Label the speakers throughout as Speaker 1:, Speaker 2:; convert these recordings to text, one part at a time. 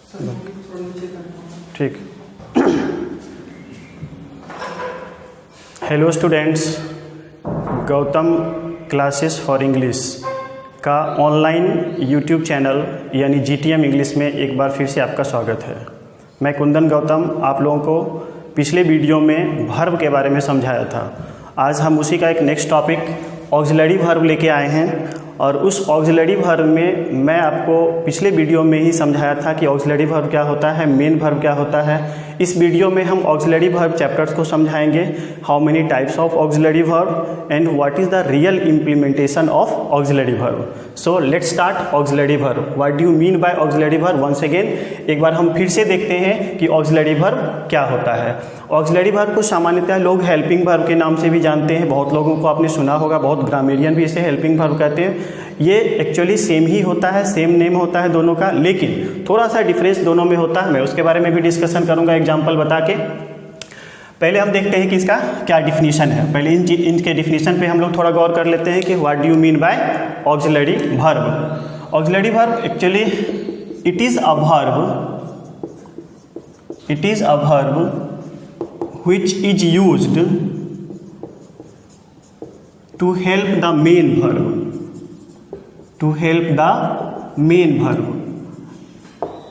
Speaker 1: ठीक। Hello students, Gautam classes for English का online YouTube channel यानी GTM इंग्लिश में एक बार फिर से आपका स्वागत है। मैं कुंदन गौतम आप लोगों को पिछले वीडियो में वर्ब के बारे में समझाया था। आज हम उसी का एक नेक्स्ट टॉपिक ऑक्सिलरी वर्ब लेके आए हैं और उस ऑक्सिलरी वर्ब में मैं आपको पिछले वीडियो में ही समझाया था कि ऑक्सिलरी वर्ब क्या होता है, मेन वर्ब क्या होता है। इस वीडियो में हम ऑक्सिलरी वर्ब चैप्टर्स को समझाएंगे, how many types of auxiliary verb and what is the real implementation of auxiliary verb. So let's start auxiliary verb. What do you mean by auxiliary verb? Once again एक बार हम फिर से देखते हैं कि ऑक्सिलरी वर्ब क्या होता है। ऑक्सिलरी वर्ब को सामान्यतः लोग हेल्पिंग वर्ब के नाम से भी जानते हैं। बहुत लोगों को आपने सुना होगा, बहुत ग्रामेरियन भी इसे हेल्पिंग वर्ब कहते हैं। ये एक्चुअली सेम ही होता है, सेम नेम होता है दोनों का, लेकिन थोड़ा सा डिफरेंस दोनों में होता है। मैं उसके बारे में भी डिस्कशन करूंगा एग्जांपल बता के। पहले हम देखते हैं कि इसका क्या डिफिनीशन है। पहले इनके डिफिनीशन पे हम लोग थोड़ा गौर कर लेते हैं कि what do you mean by auxiliary verb. Auxiliary verb actually it is a verb which is used to help the main verb,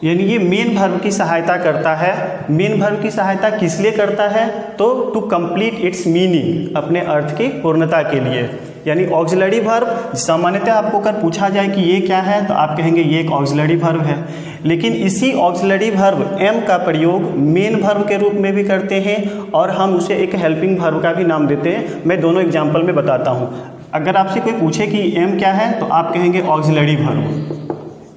Speaker 1: यानी ये मेन वर्ब की सहायता करता है। मेन वर्ब की सहायता किस लिए करता है? तो टू कंप्लीट इट्स मीनिंग, अपने अर्थ की पूर्णता के लिए। यानी ऑक्सिलरी वर्ब सामान्यतः आपको अगर पूछा जाए कि ये क्या है तो आप कहेंगे ये एक ऑक्सिलरी वर्ब है, लेकिन इसी ऑक्सिलरी वर्ब एम का प्रयोग मेन वर्ब के रूप में भी करते हैं और हम उसे एक हेल्पिंग वर्ब का भी नाम देते हैं। मैं दोनों एग्जाम्पल में बताता हूँ। अगर आपसे कोई पूछे कि एम क्या है तो आप कहेंगे ऑक्सिलरी वर्ब।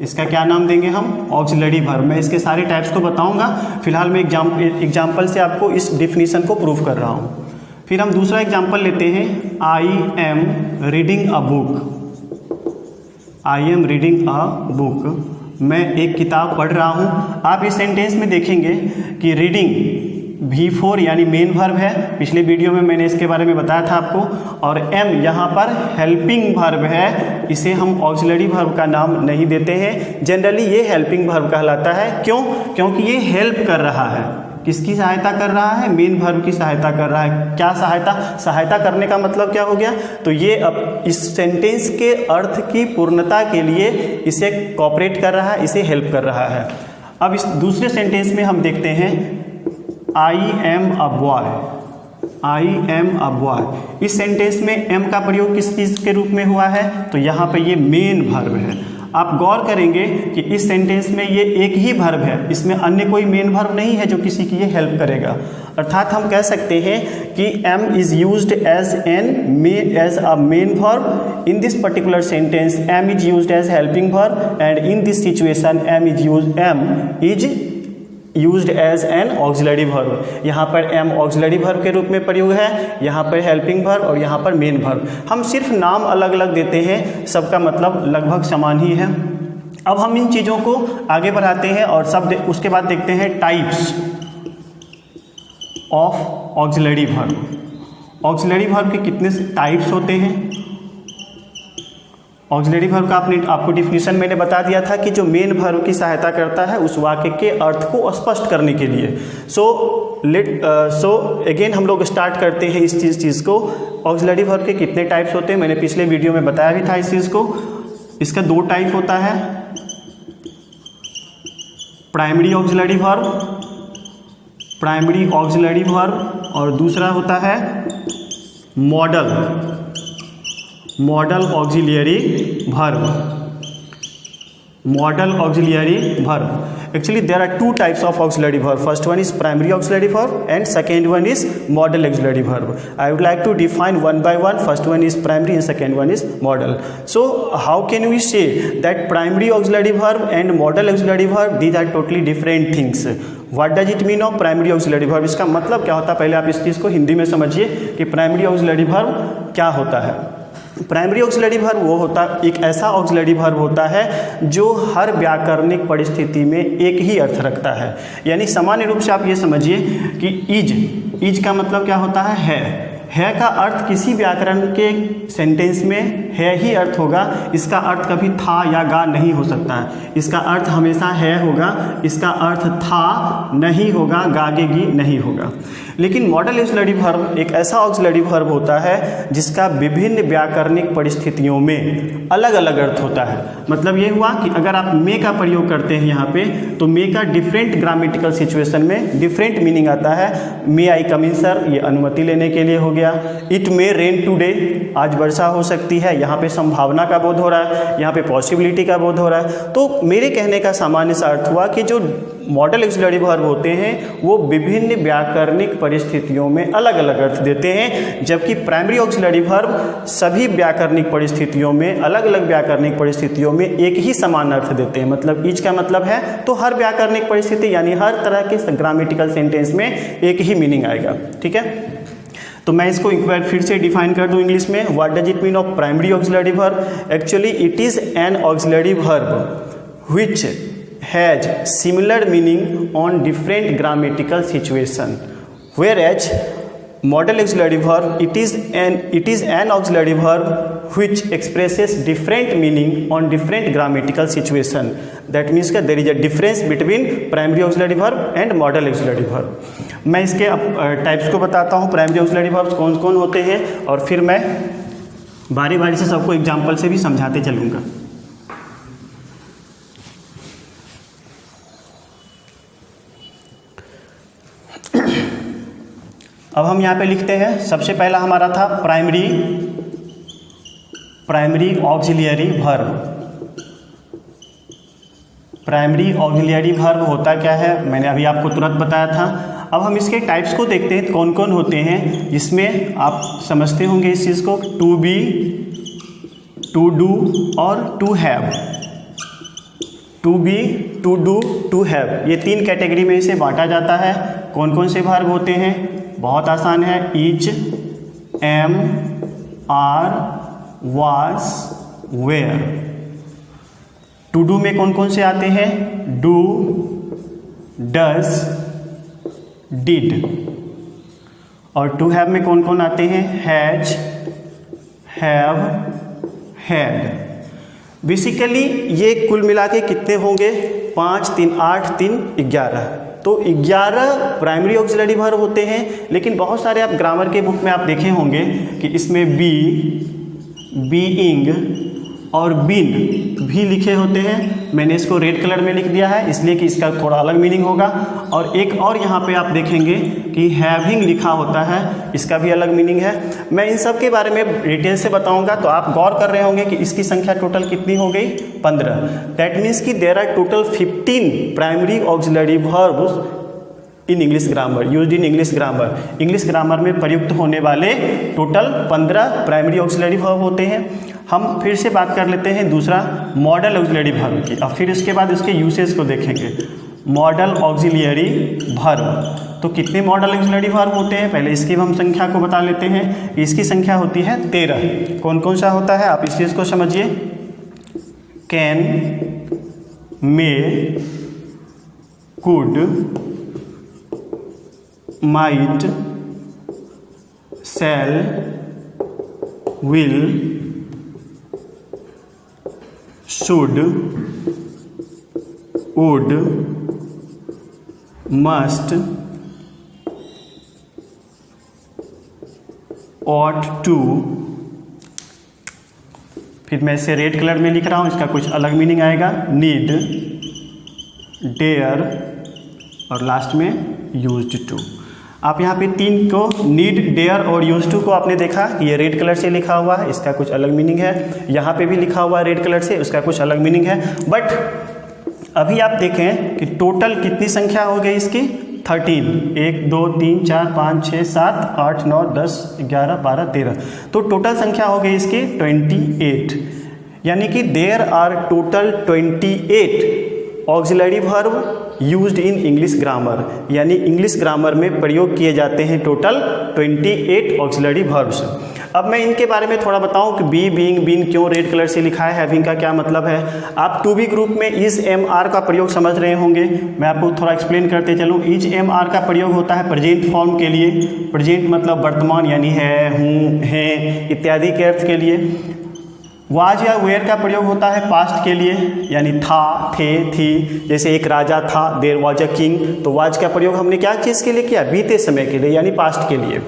Speaker 1: इसका क्या नाम देंगे हम? Auxiliary verb. मैं इसके सारे टाइप्स को बताऊंगा, फिलहाल मैं एग्जाम्पल से आपको इस डिफिनीशन को प्रूव कर रहा हूँ। फिर हम दूसरा एग्जाम्पल लेते हैं, I am reading a book. मैं एक किताब पढ़ रहा हूँ। आप इस सेंटेंस में देखेंगे कि रीडिंग V4 यानी मेन वर्ब है, पिछले वीडियो में मैंने इसके बारे में बताया था आपको, और M यहाँ पर हेल्पिंग वर्ब है। इसे हम ऑक्सिलरी वर्ब का नाम नहीं देते हैं। जनरली ये हेल्पिंग वर्ब कहलाता है। क्यों? क्योंकि ये हेल्प कर रहा है। किसकी सहायता कर रहा है? मेन वर्ब की सहायता कर रहा है। क्या सहायता करने का मतलब क्या हो गया? तो ये अब इस सेंटेंस के अर्थ की पूर्णता के लिए इसे कोऑपरेट कर रहा है, इसे हेल्प कर रहा है। अब इस दूसरे सेंटेंस में हम देखते हैं, आई एम अ बॉय। इस सेंटेंस में एम का प्रयोग किस चीज़ के रूप में हुआ है? तो यहाँ पे ये मेन वर्ब है। आप गौर करेंगे कि इस सेंटेंस में ये एक ही वर्ब है, इसमें अन्य कोई मेन वर्ब नहीं है जो किसी की ये हेल्प करेगा। अर्थात हम कह सकते हैं कि am is used as a main verb in this particular sentence. Am is used as helping verb and in this situation am is used as an auxiliary verb. यहाँ पर एम ऑक्सिलरी वर्ब के रूप में प्रयोग है, यहाँ पर helping verb और यहाँ पर मेन वर्ब। हम सिर्फ नाम अलग अलग देते हैं, सबका मतलब लगभग समान ही है। अब हम इन चीज़ों को आगे बढ़ाते हैं और उसके बाद देखते हैं types of auxiliary verb. Auxiliary verb के कितने टाइप्स होते हैं? ऑक्सिलरी वर्ब का आपको डिफिनीशन मैंने बता दिया था कि जो मेन वर्ब की सहायता करता है उस वाक्य के अर्थ को स्पष्ट करने के लिए। सो अगेन हम लोग स्टार्ट करते हैं इस चीज़ को। ऑक्सिलरी वर्ब के कितने टाइप्स होते हैं? मैंने पिछले वीडियो में बताया भी था इस चीज़ को। इसका दो टाइप होता है, प्राइमरी ऑक्सिलरी वर्ब और दूसरा होता है model auxiliary verb. Actually there are two types of auxiliary verb. First one is primary auxiliary verb and second one is modal auxiliary verb. I would like to define one by one. First one is primary and second one is modal. So how can we say that primary auxiliary verb and modal auxiliary verb, these are totally different things? What does it mean of primary auxiliary verb? इसका मतलब क्या होता है? पहले आप इस चीज़ को हिंदी में समझिए कि प्राइमरी ऑक्सिलरी वर्ब क्या होता है। प्राइमरी ऑक्सिलरी वर्ब वो होता एक ऐसा ऑक्सिलरी वर्ब होता है जो हर व्याकरणिक परिस्थिति में एक ही अर्थ रखता है। यानी सामान्य रूप से आप ये समझिए कि इज का मतलब क्या होता है? है का अर्थ किसी व्याकरण के सेंटेंस में है ही अर्थ होगा, इसका अर्थ कभी था या गा नहीं हो सकता है। इसका अर्थ हमेशा है होगा, इसका अर्थ था नहीं होगा, गागेगी नहीं होगा। लेकिन मॉडल ऑक्सिलरी वर्ब एक ऐसा ऑक्सिलरी वर्ब होता है जिसका विभिन्न व्याकरणिक परिस्थितियों में अलग अलग अर्थ होता है। मतलब ये हुआ कि अगर आप मे का प्रयोग करते हैं यहाँ पे, तो मे का डिफरेंट ग्रामेटिकल सिचुएशन में डिफरेंट मीनिंग आता है। मे आई कम इन सर, ये अनुमति लेने के लिए हो गया। इट मे रेन टुडे, आज वर्षा हो सकती है, यहाँ पे संभावना का बोध हो रहा है, यहाँ पे पॉसिबिलिटी का बोध हो रहा है। तो मेरे कहने का सामान्य सा अर्थ हुआ कि जो मॉडल ऑक्सिलरी वर्ब होते हैं वो विभिन्न व्याकरणिक परिस्थितियों में अलग अलग अर्थ देते हैं, जबकि प्राइमरी ऑक्सिलरी वर्ब सभी व्याकरणिक परिस्थितियों में, अलग अलग व्याकरणिक परिस्थितियों में एक ही समान अर्थ देते हैं। मतलब ईच का मतलब है तो हर व्याकरणिक परिस्थिति यानी हर तरह के ग्रामेटिकल सेंटेंस में एक ही मीनिंग आएगा। ठीक है, तो मैं इसको एक बार फिर से डिफाइन कर दूं इंग्लिश में। What does it mean of primary auxiliary verb? Actually it is an auxiliary verb which has similar meaning on different grammatical situation, whereas model auxiliary verb it is an auxiliary verb which expresses different meaning on different grammatical situation. That means that there is a difference between primary auxiliary verb and model auxiliary verb. मैं इसके types को बताता हूँ, primary auxiliary verbs कौन कौन होते हैं, और फिर मैं बारी बारी से सबको एग्जाम्पल से भी समझाते चलूँगा। अब हम यहाँ पे लिखते हैं, सबसे पहला हमारा था primary auxiliary verb. Primary auxiliary verb होता क्या है मैंने अभी आपको तुरंत बताया था। अब हम इसके टाइप्स को देखते हैं कौन कौन होते हैं, जिसमें आप समझते होंगे इस चीज़ को, टू बी, टू डू और to have. To be, to do, to have, ये तीन कैटेगरी में इसे बांटा जाता है। कौन कौन से वर्ब होते हैं? बहुत आसान है, is, am, are, was, were. To do में कौन कौन से आते हैं? Do, does, did. और टू हैव में कौन कौन आते हैं? Has, have, had. बेसिकली ये कुल मिला के कितने होंगे? 5, 3, 8, 3, 11। तो 11 प्राइमरी ऑक्सिलरी वर्ब होते हैं। लेकिन बहुत सारे आप ग्रामर के बुक में आप देखे होंगे कि इसमें बी, बीइंग और बीन भी लिखे होते हैं। मैंने इसको रेड कलर में लिख दिया है इसलिए कि इसका थोड़ा अलग मीनिंग होगा। और एक और यहाँ पे आप देखेंगे कि हैविंग लिखा होता है, इसका भी अलग मीनिंग है। मैं इन सब के बारे में डिटेल से बताऊंगा, तो आप गौर कर रहे होंगे कि इसकी संख्या टोटल कितनी हो गई? 15। दैट मीन्स कि there are total 15 primary auxiliary verbs in English grammar, used in English grammar. English grammar में प्रयुक्त होने वाले टोटल 15 प्राइमरी ऑक्सिलरी वर्ब होते हैं। हम फिर से बात कर लेते हैं दूसरा मॉडल ऑक्सिलरी वर्ब की, और फिर इसके बाद इसके यूसेज को देखेंगे। मॉडल ऑक्सिलरी वर्ब, तो कितने मॉडल ऑक्सिलरी वर्ब होते हैं? पहले इसकी हम संख्या को बता लेते हैं। इसकी संख्या होती है 13। कौन कौन सा होता है आप इस चीज़ को समझिए। Can, may, could, might, shall, will, should, would, must, ought to। फिर मैं इसे रेड कलर में लिख रहा हूँ, इसका कुछ अलग मीनिंग आएगा। नीड, डेयर और लास्ट में यूज्ड टू। आप यहाँ पे 3 को, नीड, डेयर और यूज टू को आपने देखा, ये रेड कलर से लिखा हुआ है, इसका कुछ अलग मीनिंग है। यहाँ पे भी लिखा हुआ है रेड कलर से, उसका कुछ अलग मीनिंग है। बट अभी आप देखें कि टोटल कितनी संख्या हो गई इसकी? 13। 1, 2, 3, 4, 5, 6, 7, 8, 9, 10, 11, 12, 13। तो टोटल संख्या हो गई इसकी 28। यानी कि there are total 28 auxiliary verb used in English grammar, यानी इंग्लिश ग्रामर में प्रयोग किए जाते हैं टोटल 28 ऑक्सिलरी वर्ब्स। अब मैं इनके बारे में थोड़ा बताऊं कि बी, बीइंग, बीन क्यों रेड कलर से लिखा है, हैविंग का क्या मतलब है। आप टू बी ग्रुप में इज एम आर का प्रयोग समझ रहे होंगे, मैं आपको थोड़ा एक्सप्लेन करते चलूँ। इज एम आर का प्रयोग होता है प्रेजेंट फॉर्म के लिए, प्रेजेंट मतलब वर्तमान यानी है, हूँ, हैं इत्यादि के अर्थ के लिए। वाज या वेयर का प्रयोग होता है पास्ट के लिए, यानी था, थे, थी। जैसे एक राजा था, देयर वाज अ किंग, तो वाज का प्रयोग हमने क्या चीज़ के लिए किया, बीते समय के लिए यानी पास्ट के लिए।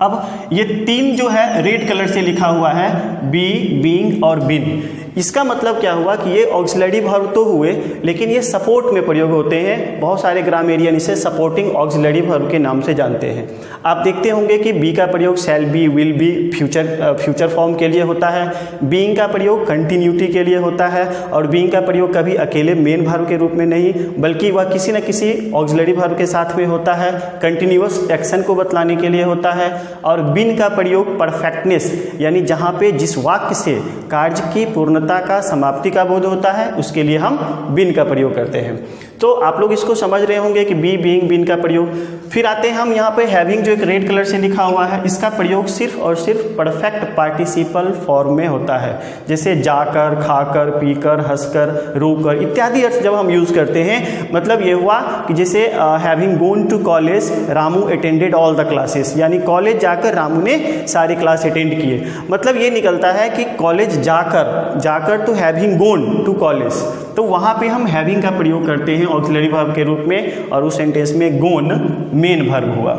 Speaker 1: अब ये तीन जो है रेड कलर से लिखा हुआ है, बी, बीइंग और बीन। इसका मतलब क्या हुआ कि ये ऑक्सिलरी वर्ब तो हुए, लेकिन ये सपोर्ट में प्रयोग होते हैं। बहुत सारे ग्रामेरियन इसे सपोर्टिंग ऑक्सिलरी वर्ब के नाम से जानते हैं। आप देखते होंगे कि बी का प्रयोग shall be, will be, future form के लिए होता है। बीइंग का प्रयोग कंटिन्यूटी के लिए होता है, और बीइंग का प्रयोग कभी अकेले मेन वर्ब के रूप में नहीं, बल्कि वह किसी न किसी ऑक्सिलरी वर्ब के साथ में होता है, कंटिन्यूअस एक्शन को बतलाने के लिए होता है। और बीन का प्रयोग परफेक्टनेस यानी जहाँ पे जिस वाक्य से कार्य की पूर्णता का, समाप्ति का बोध होता है, उसके लिए हम बीन का प्रयोग करते हैं। तो आप लोग इसको समझ रहे होंगे कि बी, बीइंग, बीन का प्रयोग। फिर आते हैं हम यहाँ पे हैविंग, जो एक रेड कलर से लिखा हुआ है, इसका प्रयोग सिर्फ और सिर्फ परफेक्ट पार्टिसिपल फॉर्म में होता है। जैसे जाकर, खाकर, पीकर, हंसकर, रोकर इत्यादि अर्थ जब हम यूज करते हैं, मतलब ये हुआ कि जैसे having gone to college Ramu attended all the classes, यानी कॉलेज जाकर रामू ने सारे क्लास अटेंड किए। मतलब ये निकलता है कि कॉलेज जाकर तो हैविंग गॉन टू कॉलेज, तो वहाँ पे हम हैविंग का प्रयोग करते हैं ऑक्सिलरी वर्ब के रूप में, और उस सेंटेंस में गोन मेन वर्ब हुआ।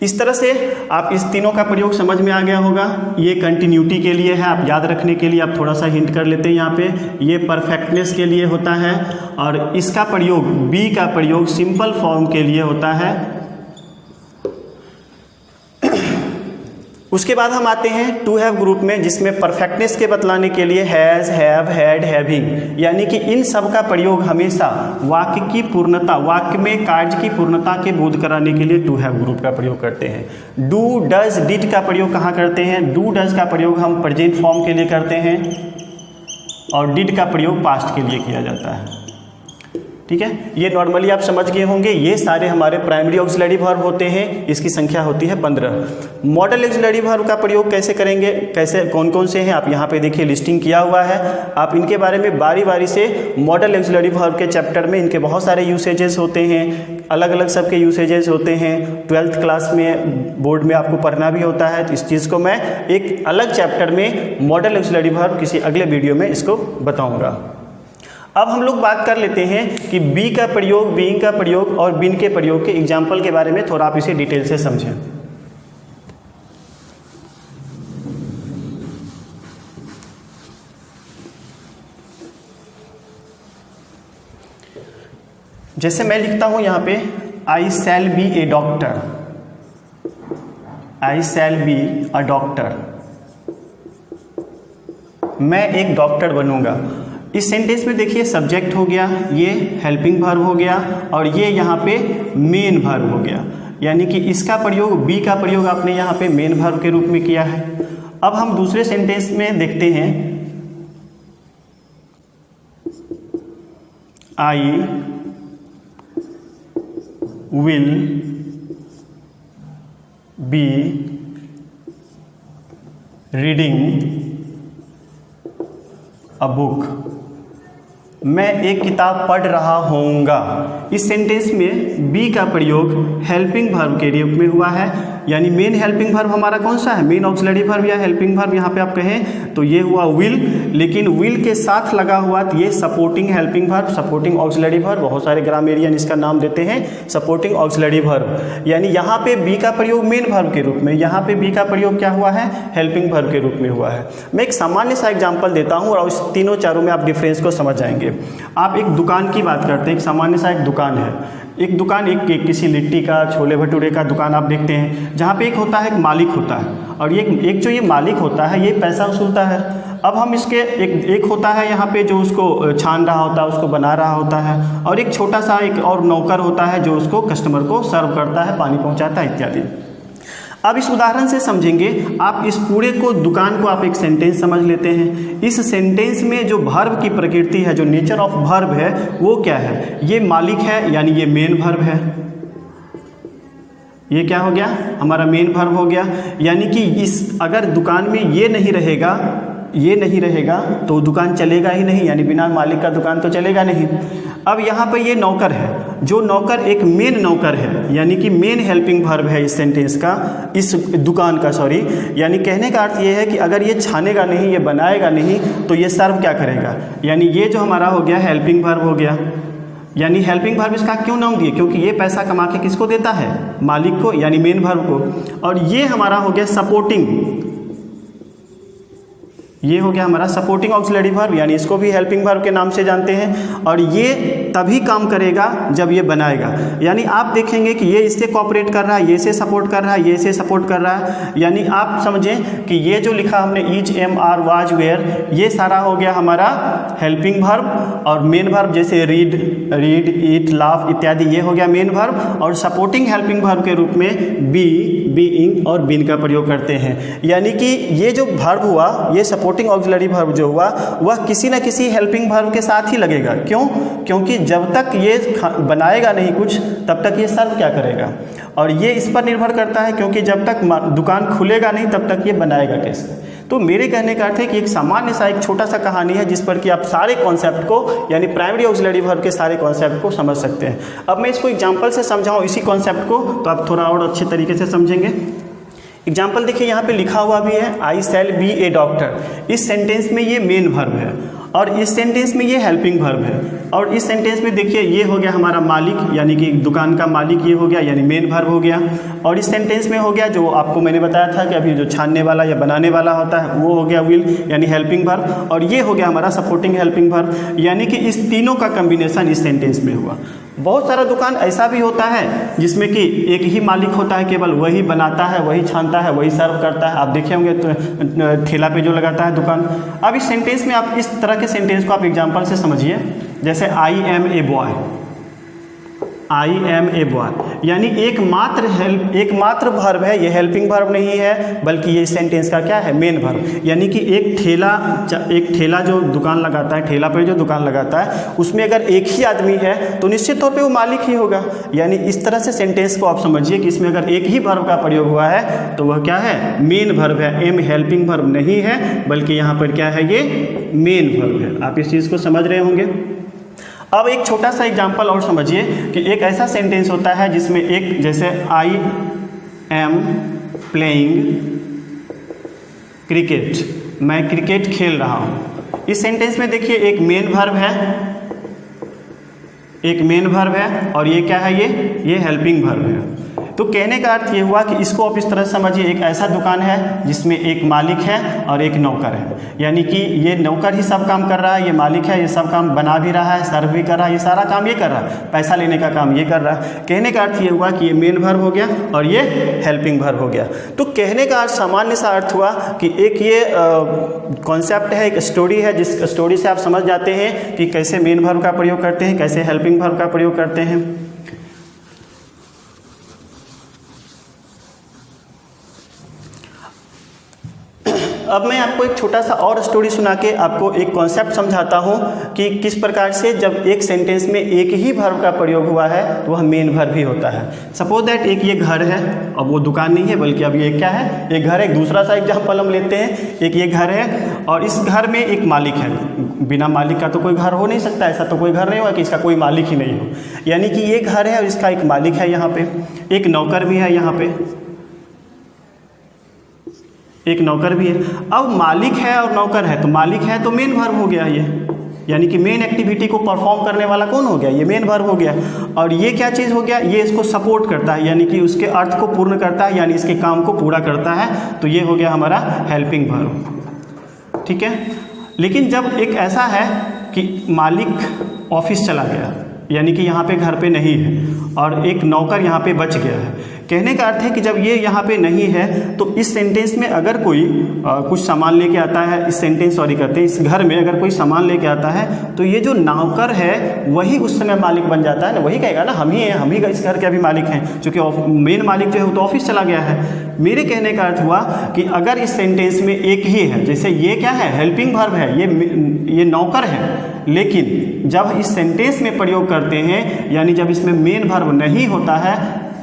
Speaker 1: इस तरह से आप इस तीनों का प्रयोग समझ में आ गया होगा। ये कंटिन्यूटी के लिए है, आप याद रखने के लिए आप थोड़ा सा हिंट कर लेते हैं यहाँ पे। ये परफेक्टनेस के लिए होता है, और इसका प्रयोग बी का प्रयोग सिंपल फॉर्म के लिए होता है। उसके बाद हम आते हैं टू हैव ग्रुप में, जिसमें परफेक्टनेस के बतलाने के लिए हैज़, हैव, हैड, हैविंग, यानी कि इन सब का प्रयोग हमेशा वाक्य की पूर्णता, वाक्य में कार्य की पूर्णता के बोध कराने के लिए टू हैव ग्रुप का प्रयोग करते हैं। डू, डज, डिड का प्रयोग कहाँ करते हैं? डू, डज का प्रयोग हम प्रेजेंट फॉर्म के लिए करते हैं, और डिड का प्रयोग पास्ट के लिए किया जाता है। ठीक है, ये नॉर्मली आप समझ गए होंगे। ये सारे हमारे प्राइमरी ऑक्सिलरी वर्ब होते हैं, इसकी संख्या होती है 15। मॉडल ऑक्सिलरी वर्ब का प्रयोग कैसे करेंगे, कैसे, कौन कौन से हैं, आप यहाँ पे देखिए लिस्टिंग किया हुआ है। आप इनके बारे में बारी बारी से मॉडल ऑक्सिलरी वर्ब के चैप्टर में इनके बहुत सारे यूसेजेस होते हैं, अलग अलग सबके यूसेजेस होते हैं। 12th क्लास में बोर्ड में आपको पढ़ना भी होता है, तो इस चीज़ को मैं एक अलग चैप्टर में मॉडल ऑक्सिलरी वर्ब किसी अगले वीडियो में इसको बताऊँगा। अब हम लोग बात कर लेते हैं कि बी का प्रयोग, बीइंग का प्रयोग और बीन के प्रयोग के एग्जाम्पल के बारे में थोड़ा आप इसे डिटेल से समझें। जैसे मैं लिखता हूं यहां पे, I shall be a doctor, I shall be a doctor, मैं एक डॉक्टर बनूंगा। इस सेंटेंस में देखिए सब्जेक्ट हो गया, ये हेल्पिंग वर्ब हो गया, और ये यहाँ पे मेन वर्ब हो गया, यानी कि इसका प्रयोग, बी का प्रयोग आपने यहाँ पे मेन वर्ब के रूप में किया है। अब हम दूसरे सेंटेंस में देखते हैं, I will be reading a book, मैं एक किताब पढ़ रहा होऊंगा। इस सेंटेंस में बी का प्रयोग हेल्पिंग वर्ब के रूप में हुआ है, यानी मेन हेल्पिंग वर्ब हमारा कौन सा है, मेन ऑक्सिलरी वर्ब या हेल्पिंग वर्ब यहाँ पे आप कहें तो ये हुआ विल, लेकिन विल के साथ लगा हुआ तो ये supporting helping verb, supporting auxiliary verb, बहुत सारे ग्रामेरियन इसका नाम देते हैं सपोर्टिंग ऑक्सिलरी वर्ब। यानी यहाँ पे बी का प्रयोग मेन वर्ब के रूप में, यहाँ पे बी का प्रयोग क्या हुआ है, हेल्पिंग वर्ब के रूप में हुआ है। मैं एक सामान्य सा एग्जाम्पल देता हूँ और इस तीनों चारों में आप डिफरेंस को समझ जाएंगे। आप एक दुकान की बात करते हैं, एक सामान्य सा एक दुकान है, एक दुकान, एक किसी लिट्टी का, छोले भटूरे का दुकान आप देखते हैं, जहाँ पे एक होता है, एक मालिक होता है, और एक जो ये मालिक होता है ये पैसा वसूलता है। अब हम इसके एक होता है यहाँ पे जो उसको छान रहा होता है, उसको बना रहा होता है, और एक छोटा सा एक और नौकर होता है जो उसको कस्टमर को सर्व करता है, पानी पहुँचाता है इत्यादि। अब इस उदाहरण से समझेंगे, आप इस पूरे को, दुकान को आप एक सेंटेंस समझ लेते हैं। इस सेंटेंस में जो वर्ब की प्रकृति है, जो नेचर ऑफ वर्ब है वो क्या है, ये मालिक है, यानी ये मेन वर्ब है। ये क्या हो गया, हमारा मेन वर्ब हो गया। यानी कि इस अगर दुकान में ये नहीं रहेगा तो दुकान चलेगा ही नहीं, यानी बिना मालिक का दुकान तो चलेगा नहीं। अब यहाँ पर ये नौकर है, जो नौकर एक मेन नौकर है, यानी कि मेन हेल्पिंग वर्ब है इस सेंटेंस का, इस दुकान का, सॉरी। यानी कहने का अर्थ ये है कि अगर ये छानेगा नहीं, ये बनाएगा नहीं, तो ये सर्व क्या करेगा। यानी ये जो हमारा हो गया हेल्पिंग वर्ब हो गया। यानी हेल्पिंग वर्ब इसका क्यों नाम दिए, क्योंकि ये पैसा कमा के किसको देता है, मालिक को, यानी मेन वर्ब को। और ये हमारा हो गया सपोर्टिंग, ये हो गया हमारा सपोर्टिंग ऑक्सिलरी वर्ब, यानी इसको भी हेल्पिंग वर्ब के नाम से जानते हैं। और ये तभी काम करेगा जब ये बनाएगा। यानी आप देखेंगे कि ये इससे कोऑपरेट कर रहा है, ये इसे सपोर्ट कर रहा है, ये इसे सपोर्ट कर रहा है। यानी आप समझें कि ये जो लिखा हमने is, am, are, was, were, ये सारा हो गया हमारा हेल्पिंग वर्ब। और मेन वर्ब जैसे रीड, ईट, लाफ इत्यादि, ये हो गया मेन वर्ब। और सपोर्टिंग हेल्पिंग वर्ब के रूप में बी, बीइंग और बीन का प्रयोग करते हैं। यानी कि ये जो वर्ब हुआ, ये सपोर्टिंग ऑक्सिलरी वर्ब जो हुआ, वह किसी न किसी हेल्पिंग वर्ब के साथ ही लगेगा। क्यों? क्योंकि जब तक ये बनाएगा नहीं कुछ, तब तक ये सर्व क्या करेगा। और ये इस पर निर्भर करता है, क्योंकि जब तक दुकान खुलेगा नहीं, तब तक ये बनाएगा कैसे। तो मेरे कहने का अर्थ है कि एक सामान्य सा, एक छोटा सा कहानी है जिस पर कि आप सारे कॉन्सेप्ट को, यानी प्राइमरी ऑक्सिलरी वर्ब के सारे कॉन्सेप्ट को समझ सकते हैं। अब मैं इसको एग्जांपल से समझाऊं इसी कॉन्सेप्ट को, तो आप थोड़ा और अच्छे तरीके से समझेंगे। एग्जाम्पल देखिए, यहाँ पे लिखा हुआ भी है, आई शैल बी ए डॉक्टर। इस सेंटेंस में ये मेन वर्ब है और इस सेंटेंस में ये हेल्पिंग वर्ब है। और इस सेंटेंस में देखिए ये हो गया हमारा मालिक, यानी कि दुकान का मालिक ये हो गया, यानी मेन वर्ब हो गया। और इस सेंटेंस में हो गया जो आपको मैंने बताया था कि अभी जो छानने वाला या बनाने वाला होता है, वो हो गया विल, यानी हेल्पिंग वर्ब। और ये हो गया हमारा सपोर्टिंग हेल्पिंग वर्ब। यानी कि इस तीनों का कम्बिनेशन इस सेंटेंस में हुआ। बहुत सारा दुकान ऐसा भी होता है जिसमें कि एक ही मालिक होता है, केवल वही बनाता है, वही छानता है, वही सर्व करता है। आप देखे होंगे तो ठेला पे जो लगाता है दुकान। अब इस सेंटेंस में आप इस तरह के सेंटेंस को आप एग्जांपल से समझिए, जैसे I am a boy, I am a boy, यानी एकमात्र वर्ब है, ये हेल्पिंग वर्ब नहीं है, बल्कि ये सेंटेंस का क्या है, मेन वर्ब। यानी कि एक ठेला जो दुकान लगाता है, ठेला पर जो दुकान लगाता है, उसमें अगर एक ही आदमी है तो निश्चित तौर पे वो मालिक ही होगा। यानी इस तरह से सेंटेंस को आप समझिए कि इसमें अगर एक ही वर्ब का प्रयोग हुआ है तो वह क्या है, मेन वर्ब है। एम हेल्पिंग वर्ब नहीं है, बल्कि यहाँ पर क्या है, ये मेन वर्ब है। आप इस चीज़ को समझ रहे होंगे। अब एक छोटा सा एग्जाम्पल और समझिए कि एक ऐसा सेंटेंस होता है जिसमें एक, जैसे आई एम प्लेइंग क्रिकेट, मैं क्रिकेट खेल रहा हूँ। इस सेंटेंस में देखिए एक मेन वर्ब है, और ये क्या है, ये हेल्पिंग वर्ब है। तो कहने का अर्थ ये हुआ कि इसको आप इस तरह समझिए, एक ऐसा दुकान है जिसमें एक मालिक है और एक नौकर है। यानी कि ये नौकर ही सब काम कर रहा है, ये मालिक है, ये सब काम बना भी रहा है, सर्व भी कर रहा है, ये सारा काम ये कर रहा है, पैसा लेने का काम ये कर रहा है। कहने का अर्थ ये हुआ कि ये मेन वर्ब हो गया और ये हेल्पिंग वर्ब हो गया। तो कहने का अर्थ, सामान्य सा अर्थ हुआ कि एक ये कॉन्सेप्ट है, एक स्टोरी है, जिस स्टोरी से आप समझ जाते हैं कि कैसे मेन वर्ब का प्रयोग करते हैं, कैसे हेल्पिंग वर्ब का प्रयोग करते हैं। अब मैं आपको एक छोटा सा और स्टोरी सुना के आपको एक कॉन्सेप्ट समझाता हूँ कि किस प्रकार से जब एक सेंटेंस में एक ही वर्ब का प्रयोग हुआ है तो वह मेन वर्ब ही होता है। सपोज दैट एक ये घर है, अब वो दुकान नहीं है बल्कि अब ये क्या है, एक घर है। एक दूसरा सा एग्जाम्पल हम लेते हैं, एक ये घर है और इस घर में एक मालिक है। बिना मालिक का तो कोई घर हो नहीं सकता, ऐसा तो कोई घर नहीं हुआ कि इसका कोई मालिक ही नहीं हो। यानी कि ये घर है और इसका एक मालिक है, यहाँ पे एक नौकर भी है, यहाँ पे एक नौकर भी है। अब मालिक है और नौकर है, तो मालिक है तो मेन वर्ब हो गया ये, यानी कि मेन एक्टिविटी को परफॉर्म करने वाला कौन हो गया, ये मेन वर्ब हो गया। और ये क्या चीज़ हो गया, ये इसको सपोर्ट करता है, यानी कि उसके अर्थ को पूर्ण करता है, यानी इसके काम को पूरा करता है। तो ये हो गया हमारा हेल्पिंग वर्ब, ठीक है। लेकिन जब एक ऐसा है कि मालिक ऑफिस चला गया, यानी कि यहाँ पे घर पे नहीं है और एक नौकर यहाँ पे बच गया है, कहने का अर्थ है कि जब ये यहाँ पे नहीं है तो इस सेंटेंस में अगर कोई कुछ सामान लेके आता है, इस सेंटेंस सॉरी करते हैं, इस घर में अगर कोई सामान लेके आता है तो ये जो नौकर है वही उस समय मालिक बन जाता है ना, वही कहेगा ना हम ही इस घर के अभी मालिक हैं, क्योंकि मेन मालिक जो है वो तो ऑफिस चला गया है। मेरे कहने का अर्थ हुआ कि अगर इस सेंटेंस में एक ही है, जैसे ये क्या है, हेल्पिंग वर्ब है, ये नौकर है, लेकिन जब इस सेंटेंस में प्रयोग करते हैं, यानी जब इसमें मेन वर्ब नहीं होता है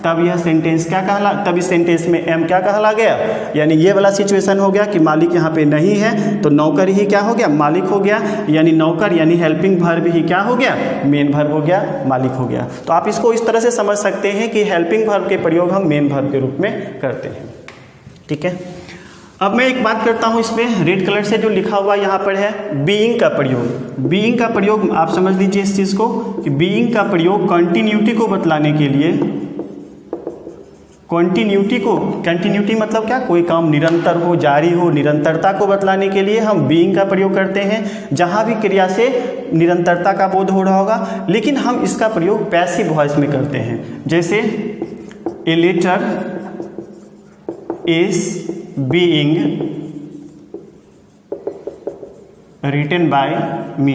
Speaker 1: तब यह सेंटेंस क्या कहला, तब इस सेंटेंस में एम क्या कहला गया, यानी ये वाला सिचुएशन हो गया कि मालिक यहाँ पे नहीं है तो नौकर ही क्या हो गया, मालिक हो गया, यानी नौकर यानी हेल्पिंग वर्ब ही क्या हो गया, मेन वर्ब हो गया, मालिक हो गया। तो आप इसको इस तरह से समझ सकते हैं कि हेल्पिंग वर्ब के प्रयोग हम मेन वर्ब के रूप में करते हैं। ठीक है, अब मैं एक बात करता हूँ, इसमें रेड कलर से जो लिखा हुआ यहाँ पर है बीइंग का प्रयोग। बीइंग का प्रयोग आप समझ लीजिए इस चीज़ को कि बीइंग का प्रयोग कंटिन्यूटी को बतलाने के लिए, कंटिन्यूटी मतलब क्या, कोई काम निरंतर हो, जारी हो, निरंतरता को बतलाने के लिए हम बीइंग का प्रयोग करते हैं। जहाँ भी क्रिया से निरंतरता का बोध हो रहा होगा, लेकिन हम इसका प्रयोग पैसिव वॉइस में करते हैं। जैसे a letter is being written by me,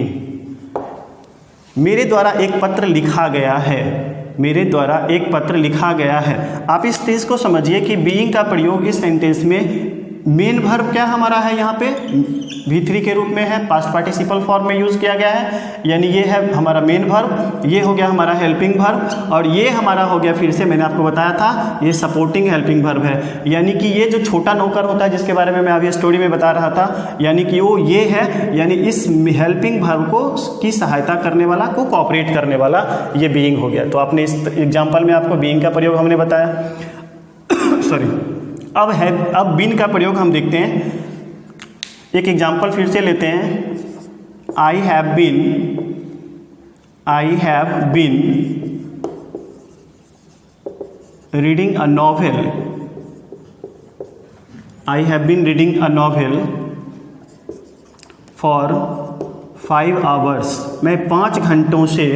Speaker 1: मेरे द्वारा एक पत्र लिखा गया है, मेरे द्वारा एक पत्र लिखा गया है। आप इस चीज़ को समझिए कि बीइंग का प्रयोग इस सेंटेंस में मेन वर्ब क्या हमारा है, यहाँ पे V3 के रूप में है, पास्ट पार्टिसिपल फॉर्म में यूज़ किया गया है, यानी ये है हमारा मेन वर्ब, ये हो गया हमारा हेल्पिंग वर्ब, और ये हमारा हो गया, फिर से मैंने आपको बताया था, ये सपोर्टिंग हेल्पिंग वर्ब है। यानी कि ये जो छोटा नौकर होता है जिसके बारे में मैं अभी स्टोरी में बता रहा था, यानी कि वो ये है, यानी इस हेल्पिंग वर्ब को की सहायता करने वाला, को कोऑपरेट करने वाला, ये बीइंग हो गया। तो आपने इस एग्जाम्पल में आपको बीइंग का प्रयोग हमने बताया सॉरी। अब बीन का प्रयोग हम देखते हैं, एक एग्जाम्पल फिर से लेते हैं। I have been reading a novel, I have been reading a novel for 5 hours, मैं 5 घंटों से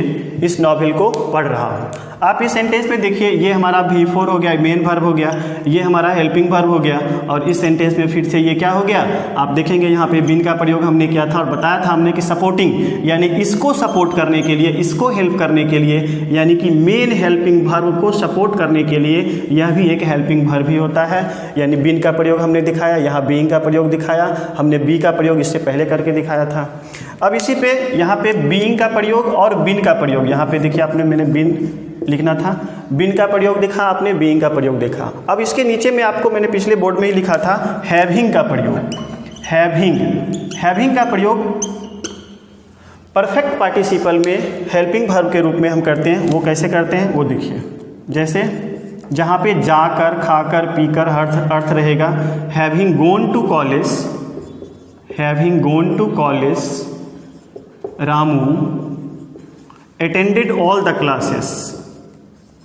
Speaker 1: इस नॉवेल को पढ़ रहा हूँ। आप इस सेंटेंस में देखिए, ये हमारा V4 हो गया, मेन वर्ब हो गया, ये हमारा हेल्पिंग वर्ब हो गया, और इस सेंटेंस में फिर से ये क्या हो गया, आप देखेंगे यहाँ पे बीन का प्रयोग हमने किया था और बताया था हमने कि सपोर्टिंग, यानी इसको सपोर्ट करने के लिए, इसको हेल्प करने के लिए, यानी कि मेन हेल्पिंग वर्ब को सपोर्ट करने के लिए यह भी एक हेल्पिंग वर्ब ही होता है। यानी बीन का प्रयोग हमने दिखाया, यहाँ बीइंग का प्रयोग दिखाया, हमने बी का प्रयोग इससे पहले करके दिखाया था। अब इसी पे यहाँ पे बीइंग का प्रयोग और बिन का प्रयोग, यहाँ पे देखिए आपने, मैंने बिन लिखना था, बिन का प्रयोग देखा आपने, बीइंग का प्रयोग देखा। अब इसके नीचे में आपको मैंने पिछले बोर्ड में ही लिखा था हैविंग का प्रयोग। हैविंग का प्रयोग परफेक्ट पार्टिसिपल में हेल्पिंग वर्ब के रूप में हम करते हैं। वो कैसे करते हैं वो देखिए, जैसे जहाँ पे जाकर, खाकर, पीकर अर्थ रहेगा, having gone to college Ramu attended all the classes,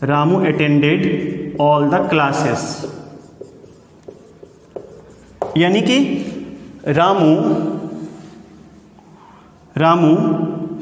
Speaker 1: Ramu attended all the classes, यानी कि रामू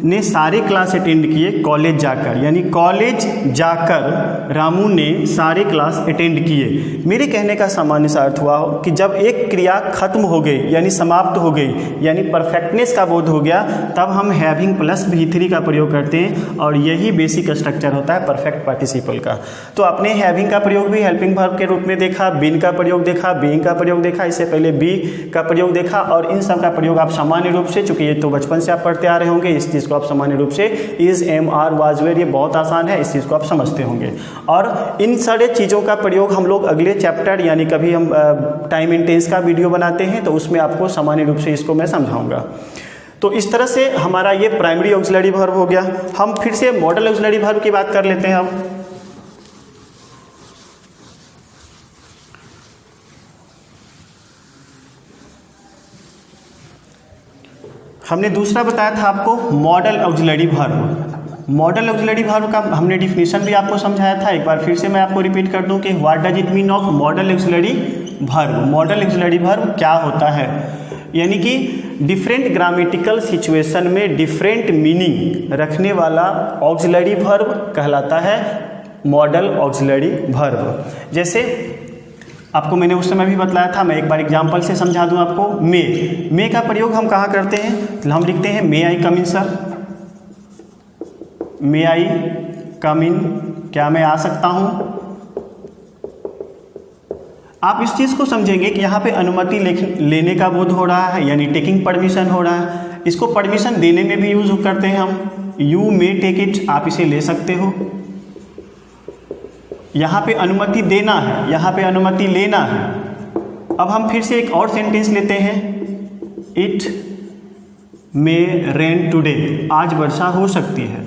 Speaker 1: ने सारे क्लास अटेंड किए कॉलेज जाकर, यानी कॉलेज जाकर रामू ने सारे क्लास अटेंड किए। मेरे कहने का सामान्य सा अर्थ हुआ कि जब एक क्रिया खत्म हो गई, यानी समाप्त हो गई, यानी परफेक्टनेस का बोध हो गया, तब हम हैविंग प्लस V3 का प्रयोग करते हैं, और यही बेसिक स्ट्रक्चर होता है परफेक्ट पार्टिसिपल का। तो आपने हैविंग का प्रयोग भी हेल्पिंग वर्ब के रूप में देखा, बिन का प्रयोग देखा, बीइंग का प्रयोग देखा, इससे पहले बी का प्रयोग देखा, और इन सब का प्रयोग आप सामान्य रूप से, चूंकि ये तो बचपन से आप पढ़ते आ रहे होंगे, इस चीज़ को आप सामान्य रूप से is, am, are, was, were, ये बहुत आसान है, इस चीज़ को आप समझते होंगे। और इन सारे चीज़ों का प्रयोग हम लोग अगले चैप्टर, यानी कभी हम टाइम एंड टेंस का वीडियो बनाते हैं तो उसमें आपको सामान्य रूप से इसको मैं समझाऊंगा। तो इस तरह से हमारा ये प्राइमरी ऑक्सिलरी वर्ब हो गया। हम फिर से मॉडल ऑक्सिलरी वर्ब की बात कर लेते हैं। हमने दूसरा बताया था आपको model auxiliary verb. Model auxiliary verb का हमने डिफिनीशन भी आपको समझाया था, एक बार फिर से मैं आपको रिपीट कर दूं कि what does it mean of model auxiliary verb. Model auxiliary verb क्या होता है, यानी कि डिफरेंट ग्रामेटिकल सिचुएशन में डिफरेंट मीनिंग रखने वाला ऑक्सिलरी वर्ब कहलाता है मॉडल ऑक्सिलरी वर्ब। जैसे आपको मैंने उस समय भी बतलाया था, मैं एक बार एग्जांपल से समझा दूं आपको। मे का प्रयोग हम कहाँ करते हैं, तो हम लिखते हैं मे आई कम इन सर, मे आई कम इन, क्या मैं आ सकता हूँ। आप इस चीज़ को समझेंगे कि यहाँ पे अनुमति लेने का बोध हो रहा है, यानी टेकिंग परमिशन हो रहा है। इसको परमिशन देने में भी यूज करते हैं हम, यू मे टेक इट, आप इसे ले सकते हो। यहाँ पे अनुमति देना है, यहाँ पे अनुमति लेना है। अब हम फिर से एक और सेंटेंस लेते हैं, इट मे रेन टुडे, आज वर्षा हो सकती है,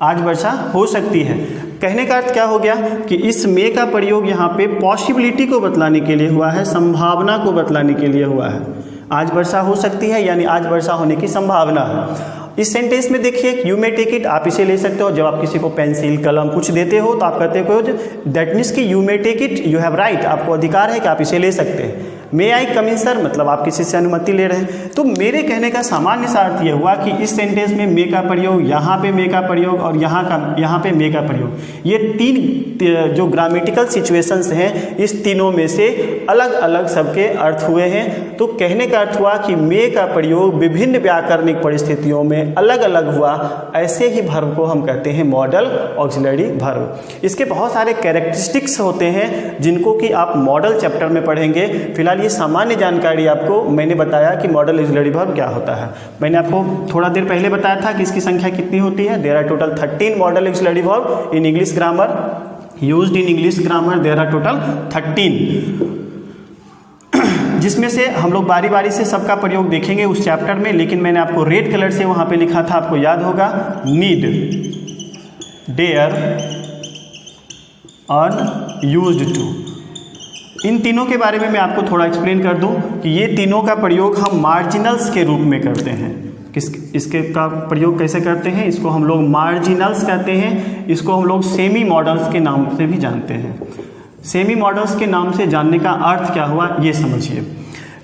Speaker 1: आज वर्षा हो सकती है। कहने का अर्थ क्या हो गया कि इस मे का प्रयोग यहाँ पे पॉसिबिलिटी को बतलाने के लिए हुआ है, संभावना को बतलाने के लिए हुआ है। आज वर्षा हो सकती है यानी आज वर्षा होने की संभावना है। इस सेंटेंस में देखिए, यू मे टेक इट, आप इसे ले सकते हो। जब आप किसी को पेंसिल कलम कुछ देते हो तो आप कहते हो दैट मीन्स कि you may take it, you have right, आपको अधिकार है कि आप इसे ले सकते हैं। मे आई कम इन सर, मतलब आप किसी से अनुमति ले रहे हैं। तो मेरे कहने का सामान्य सा अर्थ यह हुआ कि इस सेंटेंस में मे का प्रयोग, यहाँ पे मे का प्रयोग और यहाँ पे मे का प्रयोग, ये तीन जो ग्रामेटिकल सिचुएशंस हैं, इस तीनों में से अलग अलग सबके अर्थ हुए हैं। तो कहने का अर्थ हुआ कि मे का प्रयोग विभिन्न व्याकरणिक परिस्थितियों में अलग अलग हुआ। ऐसे ही वर्ब को हम कहते हैं मॉडल ऑक्सिलरी वर्ब। इसके बहुत सारे कैरेक्टरिस्टिक्स होते हैं जिनको कि आप मॉडल चैप्टर में पढ़ेंगे। फिलहाल ये सामान्य जानकारी आपको मैंने बताया कि मॉडल ऑक्सिलरी वर्ब क्या होता है। मैंने आपको थोड़ा देर पहले बताया था कि इसकी संख्या कितनी होती है। There are total 13 modal auxiliary verb in English grammar, used in English grammar there are total 13, जिसमें से हम लोग बारी बारी से सबका प्रयोग देखेंगे उस चैप्टर में। लेकिन मैंने आपको रेड कलर से वहाँ पे लिखा था, आपको याद होगा, नीड, डेयर और यूज्ड टू। इन तीनों के बारे में मैं आपको थोड़ा एक्सप्लेन कर दूं कि ये तीनों का प्रयोग हम मार्जिनल्स के रूप में करते हैं। इसके का प्रयोग कैसे करते हैं? इसको हम लोग मार्जिनल्स कहते हैं। इसको हम लोग सेमी मॉडल्स के नाम से भी जानते हैं। सेमी मॉडल्स के नाम से जानने का अर्थ क्या हुआ ये समझिए।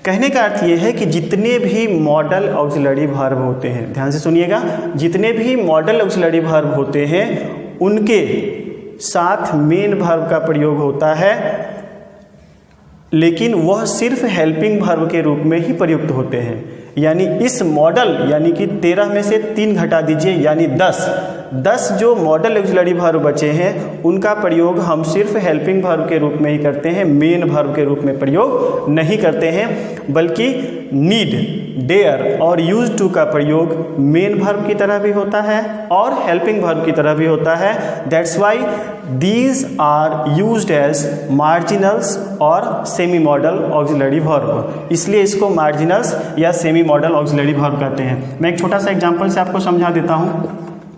Speaker 1: कहने का अर्थ ये है कि जितने भी मॉडल ऑक्सिलरी वर्ब होते हैं, ध्यान से सुनिएगा, जितने भी मॉडल ऑक्सिलरी वर्ब होते हैं उनके साथ मेन वर्ब का प्रयोग होता है, लेकिन वह सिर्फ हेल्पिंग वर्ब के रूप में ही प्रयुक्त होते हैं। यानी इस मॉडल, यानी कि 13 में से 3 घटा दीजिए, यानी 10 जो मॉडल ऑक्सिलरी वर्ब बचे हैं उनका प्रयोग हम सिर्फ हेल्पिंग वर्ब के रूप में ही करते हैं, मेन वर्ब के रूप में प्रयोग नहीं करते हैं। बल्कि नीड, डेयर और यूज टू का प्रयोग मेन वर्ब की तरह भी होता है और हेल्पिंग वर्ब की तरह भी होता है। That's why these are used as marginals और सेमी मॉडल ऑक्सिलरी वर्ब। इसलिए इसको मार्जिनल्स या सेमी मॉडल ऑक्सिलरी वर्ब कहते हैं। मैं एक छोटा सा एग्जांपल से आपको समझा देता हूं।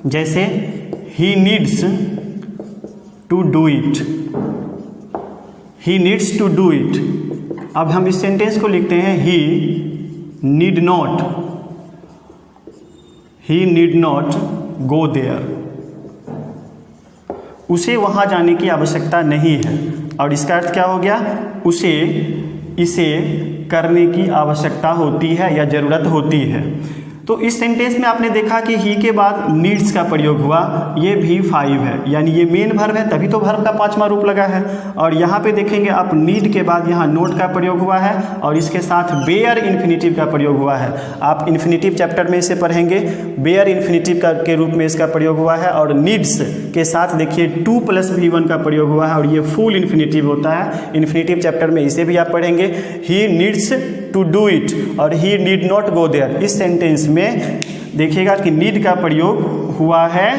Speaker 1: जैसे he needs to do it, he needs to do it. अब हम इस सेंटेंस को लिखते हैं, he need not go there. उसे वहां जाने की आवश्यकता नहीं है। और इसका अर्थ क्या हो गया? इसे करने की आवश्यकता होती है या जरूरत होती है। तो इस सेंटेंस में आपने देखा कि ही के बाद नीड्स का प्रयोग हुआ, ये भी 5 है, यानी ये मेन वर्ब है, तभी तो वर्ब का 5वां रूप लगा है। और यहाँ पे देखेंगे आप, नीड के बाद यहाँ नोट का प्रयोग हुआ है और इसके साथ बेयर इन्फिनिटिव का प्रयोग हुआ है। आप इन्फिनिटिव चैप्टर में इसे पढ़ेंगे, बेयर इन्फिनिटिव का के रूप में इसका प्रयोग हुआ है। और नीड्स के साथ देखिए 2 + V1 का प्रयोग हुआ है और ये फुल इन्फिनिटिव होता है। इन्फिनिटिव चैप्टर में इसे भी आप पढ़ेंगे। He needs to do it और he need not go there. इस सेंटेंस में देखिएगा कि नीड का प्रयोग हुआ है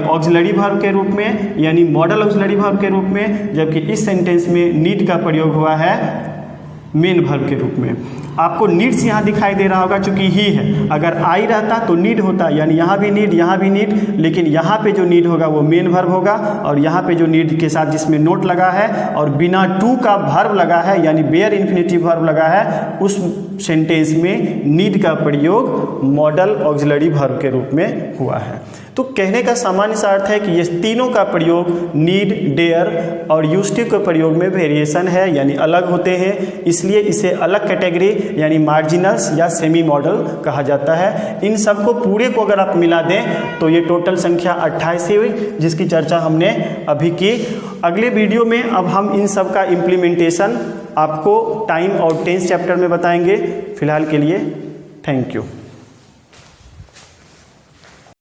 Speaker 1: ऑक्सिलरी वर्ब के रूप में, यानी मॉडल ऑक्सिलरी वर्ब के रूप में, जबकि इस सेंटेंस में नीड का प्रयोग हुआ है मेन वर्ब के रूप में। आपको नीड्स यहाँ दिखाई दे रहा होगा चूंकि ही है, अगर आई रहता तो नीड होता, यानी यहाँ भी नीड, लेकिन यहाँ पे जो नीड होगा वो मेन वर्ब होगा और यहाँ पे जो नीड के साथ जिसमें नोट लगा है और बिना टू का वर्ब लगा है, यानी बेयर इन्फिनिटिव वर्ब लगा है, उस सेंटेंस में नीड का प्रयोग मॉडल ऑक्सिलरी वर्ब के रूप में हुआ है। तो कहने का सामान्य सा अर्थ है कि ये तीनों का प्रयोग नीड, डेयर और यूज टू के प्रयोग में वेरिएशन है, यानी अलग होते हैं। इसलिए इसे अलग कैटेगरी यानी मार्जिनल्स या सेमी मॉडल कहा जाता है। इन सबको पूरे को अगर आप मिला दें तो ये टोटल संख्या 28 हुई, जिसकी चर्चा हमने अभी की। अगले वीडियो में अब हम इन सब का इम्प्लीमेंटेशन आपको टाइम और टेंस चैप्टर में बताएंगे। फिलहाल के लिए थैंक यू।